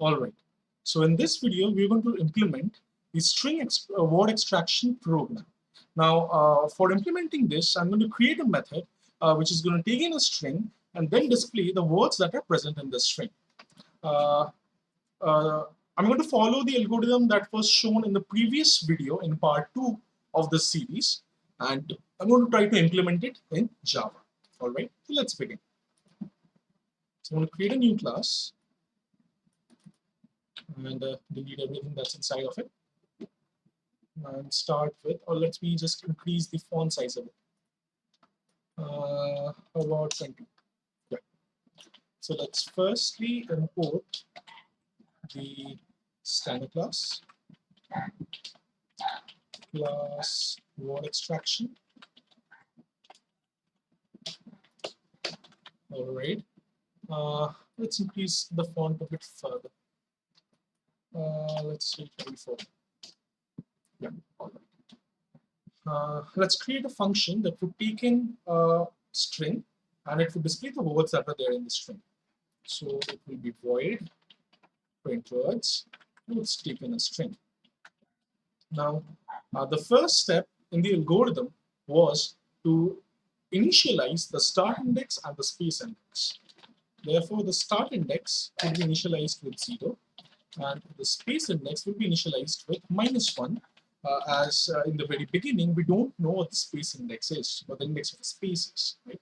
Alright, so in this video, we're going to implement the word extraction program. Now, for implementing this, I'm going to create a method which is going to take in a string and then display the words that are present in the string. Uh, uh, I'm going to follow the algorithm that was shown in the previous video in part 2 of this series, and I'm going to try to implement it in Java. Alright, so let's begin. So I'm going to create a new class and delete everything that's inside of it, and start with, or let me just increase the font size a bit, about 20. Yeah. So let's firstly import the standard class word extraction. All right, let's increase the font a bit further. Let's say 24. Yeah. All right. Let's create a function that would take in a string and it would display the words that are there in the string. So it will be void print words. Let's take in a string. Now, the first step in the algorithm was to initialize the start index and the space index. Therefore, the start index will be initialized with 0, and the space index will be initialized with -1, as in the very beginning, we don't know what the space index is, what the index of the space is. Right?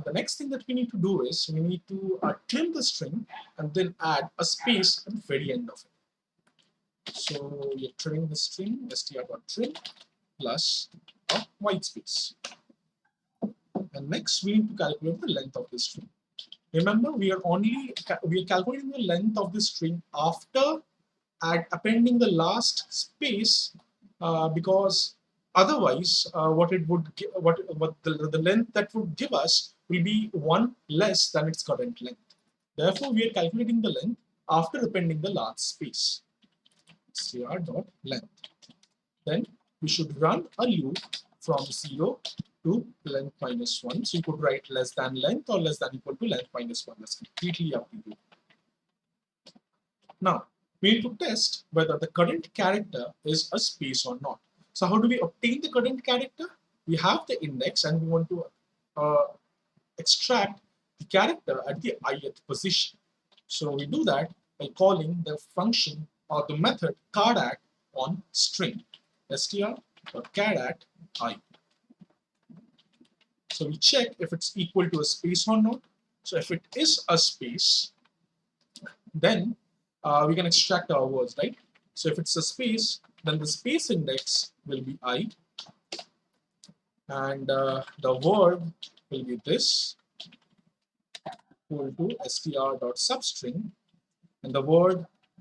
The next thing that we need to do is we need to trim the string and then add a space at the very end of it. So we are trimming the string str.trim plus a white space. And next we need to calculate the length of the string. Remember, we are calculating the length of the string after appending the last space, because otherwise what the length that would give us will be one less than its current length. Therefore, we are calculating the length after appending the last space. Str.length. Then we should run a loop from 0 to length -1. So you could write less than length or less than equal to length -1. That's completely up to you. Now, we need to test whether the current character is a space or not. So how do we obtain the current character? We have the index and we want to extract the character at the ith position. So we do that by calling the function or the method card@, on string str.card@i. So we check if it's equal to a space or not. So if it is a space, then we can extract our words, right? So if it's a space, then the space index will be I, and the word will be this, equal to str.substring, and the word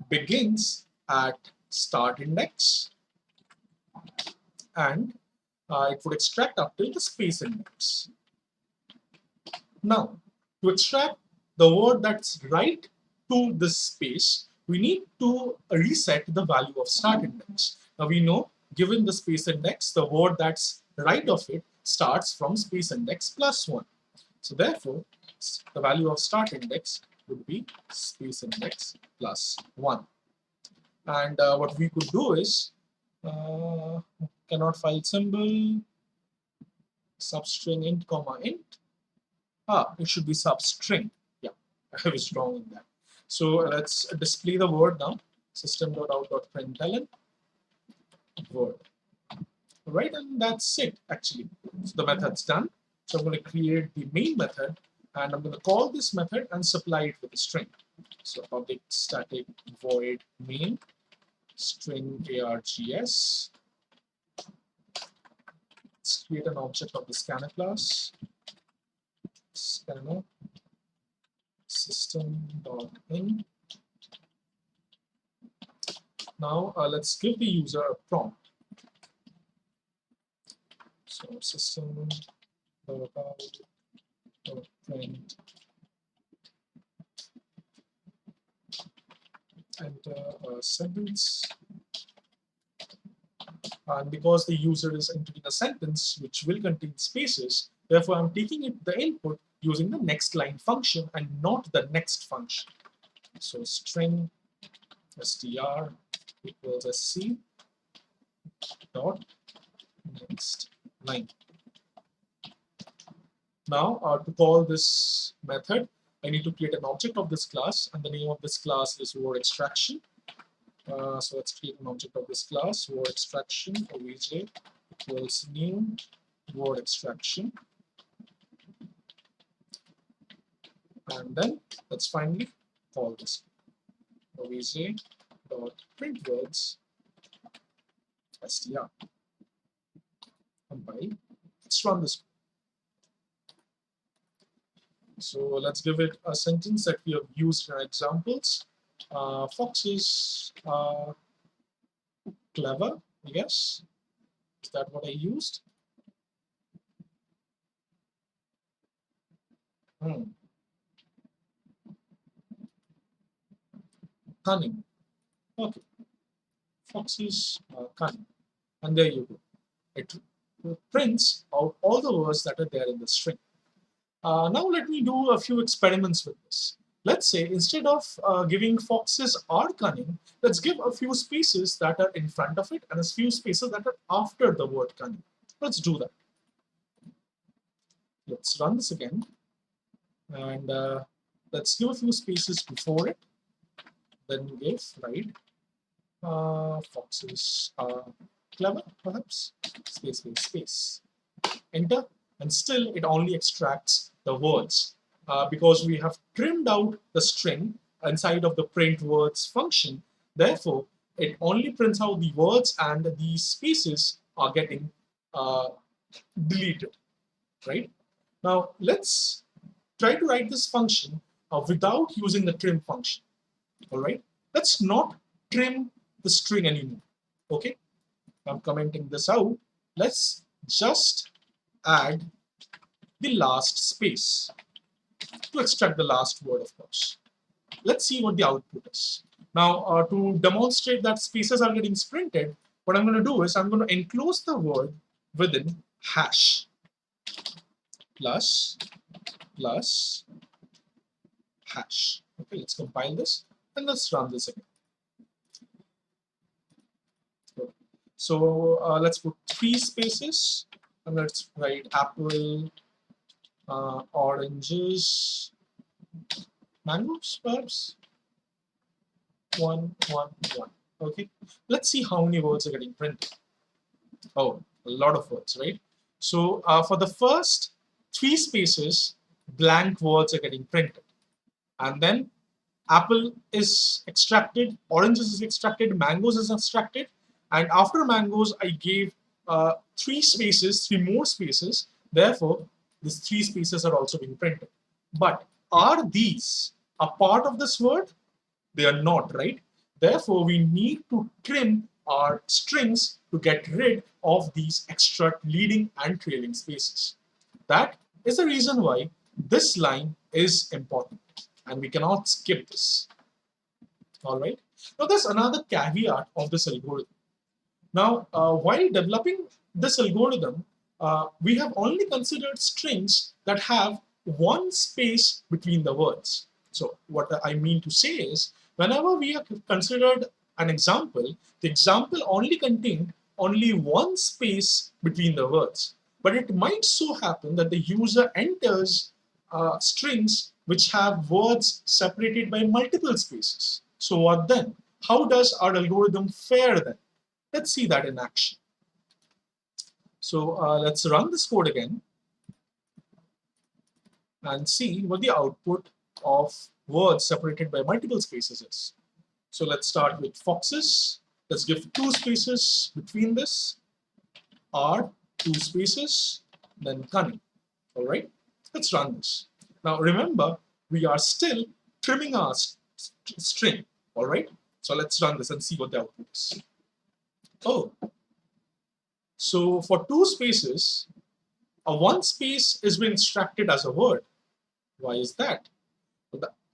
begins at start index, and it would extract up till the space index. Now, to extract the word that's right to this space, we need to reset the value of start index. Now we know, given the space index, the word that's right of it starts from space index +1. So therefore, the value of start index would be space index +1. And what we could do is, cannot file symbol, substring int, int. It should be substring. Yeah, I was wrong in that. So let's display the word now. System.out.println word. Right, and that's it actually. So the method's done. So I'm going to create the main method, and I'm going to call this method and supply it with a string. So public static void main string args. Let's create an object of the scanner class. Scanner system.in. Now let's give the user a prompt. So system.out.print, enter a sentence. And because the user is entering a sentence which will contain spaces, therefore I'm taking the input using the next line function and not the next function. So string str equals sc dot next line. Now, to call this method, I need to create an object of this class, and the name of this class is word extraction. So let's create an object of this class, word extraction, obj equals new word extraction. And then let's finally call this obj dot print words str. Compile. Let's run this. So let's give it a sentence that we have used in our examples. Foxes are clever, I guess. Is that what I used? Cunning. Okay. Foxes are cunning. And there you go. It prints out all the words that are there in the string. Now let me do a few experiments with this. Let's say instead of giving foxes are cunning, let's give a few spaces that are in front of it and a few spaces that are after the word cunning. Let's do that. Let's run this again. And let's give a few spaces before it. Then give, right? Foxes are clever, perhaps. Space, space, space. Enter. And still it only extracts the words because we have trimmed out the string inside of the print words function. Therefore, it only prints out the words and the spaces are getting deleted, right? Now, let's try to write this function without using the trim function, all right? Let's not trim the string anymore, okay? I'm commenting this out. Let's just add the last space to extract the last word, of course. Let's see what the output is. Now, to demonstrate that spaces are getting printed, what I'm going to do is I'm going to enclose the word within hash plus hash. Okay, let's compile this and let's run this again. So let's put 3 spaces and let's write apple, oranges, mangoes, perhaps. 1, 1, 1. Okay, let's see how many words are getting printed. Oh, a lot of words, right? So for the first 3 spaces, blank words are getting printed. And then apple is extracted, oranges is extracted, mangoes is extracted. And after mangoes, I gave 3 spaces, 3 more spaces. Therefore, these 3 spaces are also being printed. But are these a part of this word? They are not, right? Therefore, we need to trim our strings to get rid of these extra leading and trailing spaces. That is the reason why this line is important, and we cannot skip this. All right. Now, there's another caveat of this algorithm. Now, while developing this algorithm, we have only considered strings that have 1 space between the words. So what I mean to say is, whenever we have considered an example, the example only contained only 1 space between the words. But it might so happen that the user enters strings which have words separated by multiple spaces. So what then? How does our algorithm fare then? Let's see that in action. So let's run this code again and see what the output of words separated by multiple spaces is. So let's start with foxes. Let's give 2 spaces between this, are 2 spaces, then cunning. All right, let's run this. Now remember, we are still trimming our string. All right, so let's run this and see what the output is. Oh, so for 2 spaces, a 1 space is being extracted as a word. Why is that?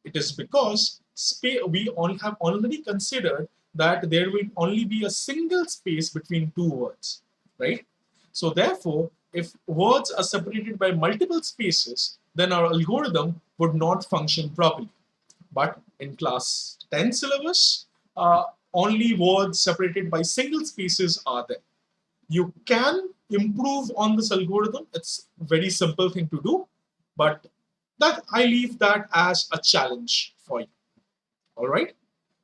It is because we have already considered that there will only be a single space between 2 words, right? So therefore, if words are separated by multiple spaces, then our algorithm would not function properly. But in class 10 syllabus, only words separated by single spaces are there. You can improve on this algorithm. It's a very simple thing to do, but that I leave that as a challenge for you. All right.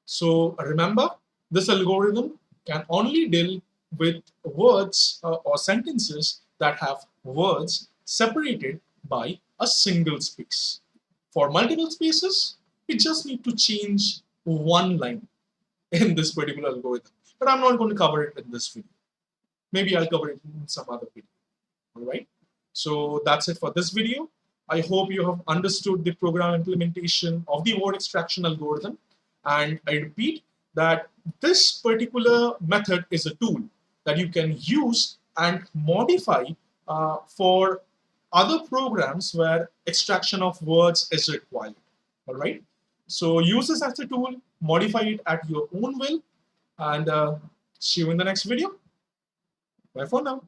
So remember, this algorithm can only deal with words or sentences that have words separated by a single space. For multiple spaces, we just need to change one line in this particular algorithm. But I'm not going to cover it in this video. Maybe I'll cover it in some other video. All right. So that's it for this video. I hope you have understood the program implementation of the word extraction algorithm. And I repeat that this particular method is a tool that you can use and modify for other programs where extraction of words is required. All right. So use this as a tool, modify it at your own will, and see you in the next video. Bye for now.